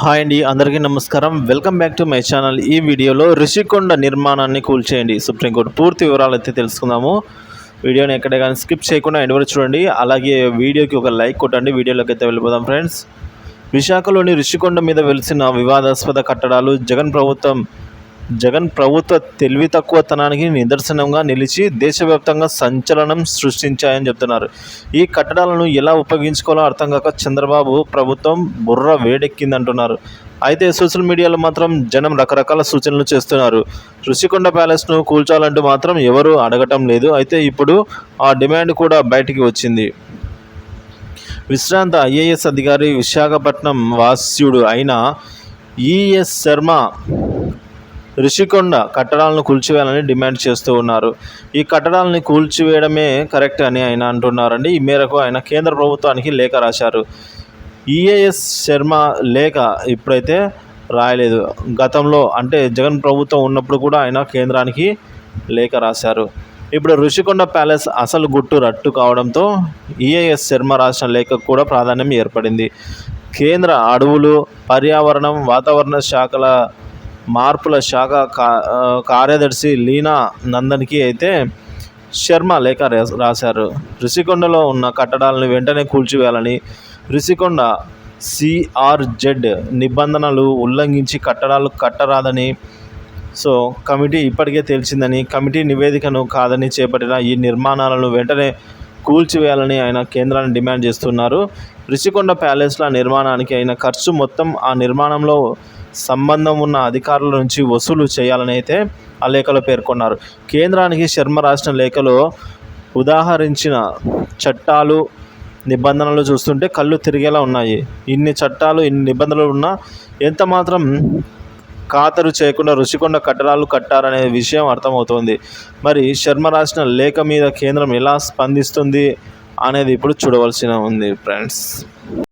Hi అండి, అందరికీ నమస్కారం. Welcome back to my channel. ఈ వీడియోలో రిషికొండ నిర్మాణాన్ని కూల్చేయండి సుప్రీంకోర్టు పూర్తి వివరాలు అయితే తెలుసుకుందాము. వీడియోని ఎక్కడే కానీ స్కిప్ చేయకుండా ఎండ్ వరకు చూడండి. అలాగే వీడియోకి ఒక లైక్ కొట్టండి. వీడియోలోకి అయితే వెళ్ళిపోదాం ఫ్రెండ్స్. విశాఖలోని రిషికొండ మీద వెలిసిన వివాదాస్పద కట్టడాలు జగన్ ప్రభుత్వ తెలివి తక్కువతనానికి నిదర్శనంగా నిలిచి దేశవ్యాప్తంగా సంచలనం సృష్టించాయని చెప్తున్నారు. ఈ కట్టడాలను ఎలా ఉపయోగించుకోవాలో అర్థం కాక చంద్రబాబు ప్రభుత్వం బుర్ర వేడెక్కిందంటున్నారు. అయితే సోషల్ మీడియాలో మాత్రం జనం రకరకాల సూచనలు చేస్తున్నారు. రుషికొండ ప్యాలెస్ను కూల్చాలంటూ మాత్రం ఎవరూ అడగటం లేదు. అయితే ఇప్పుడు ఆ డిమాండ్ కూడా బయటికి వచ్చింది. విశ్రాంత ఐఏఎస్ అధికారి విశాఖపట్నం వాస్యుడు అయిన ఈఎస్ శర్మ రిషికొండ కట్టడాలను కూల్చివేయాలని డిమాండ్ చేస్తూ ఉన్నారు. ఈ కట్టడాలని కూల్చివేయడమే కరెక్ట్ అని ఆయన అంటున్నారండి. ఈ మేరకు ఆయన కేంద్ర ప్రభుత్వానికి లేఖ రాశారు. ఈఏఎస్ శర్మ లేఖ ఇప్పుడైతే రాయలేదు. గతంలో అంటే జగన్ ప్రభుత్వం ఉన్నప్పుడు కూడా ఆయన కేంద్రానికి లేఖ రాశారు. ఇప్పుడు రుషికొండ ప్యాలెస్ అసలు గుట్టు రట్టు కావడంతో ఈఏఎస్ శర్మ రాసిన లేఖకు కూడా ప్రాధాన్యం ఏర్పడింది. కేంద్ర అడవులు, పర్యావరణం, వాతావరణ శాఖల మార్పుల శాఖ కార్యదర్శి లీనా నందన్కి అయితే శర్మ లేఖ రాశారు. రిషికొండలో ఉన్న కట్టడాలను వెంటనే కూల్చివేయాలని, రిషికొండ సిఆర్జెడ్ నిబంధనలు ఉల్లంఘించి కట్టడాలు కట్టరాదని కమిటీ ఇప్పటికే తేల్చిందని, కమిటీ నివేదికను కాదని చేపట్టిన ఈ నిర్మాణాలను వెంటనే కూల్చివేయాలని ఆయన కేంద్రాన్ని డిమాండ్ చేస్తున్నారు. రిషికొండ ప్యాలెస్ల నిర్మాణానికి అయిన ఖర్చు మొత్తం ఆ నిర్మాణంలో సంబంధం ఉన్న అధికారుల నుంచి వసూలు చేయాలని అయితే ఆ లేఖలో పేర్కొన్నారు. కేంద్రానికి శర్మ రాసిన లేఖలో ఉదాహరించిన చట్టాలు, నిబంధనలు చూస్తుంటే కళ్ళు తిరిగేలా ఉన్నాయి. ఇన్ని చట్టాలు, ఇన్ని నిబంధనలు ఉన్నా ఎంత మాత్రం ఖాతరు చేయకుండా రుషికొండ కట్టడాలు కట్టారనే విషయం అర్థమవుతోంది. మరి శర్మ రాసిన లేఖ మీద కేంద్రం ఎలా స్పందిస్తుంది అనేది ఇప్పుడు చూడవలసి ఉంది ఫ్రెండ్స్.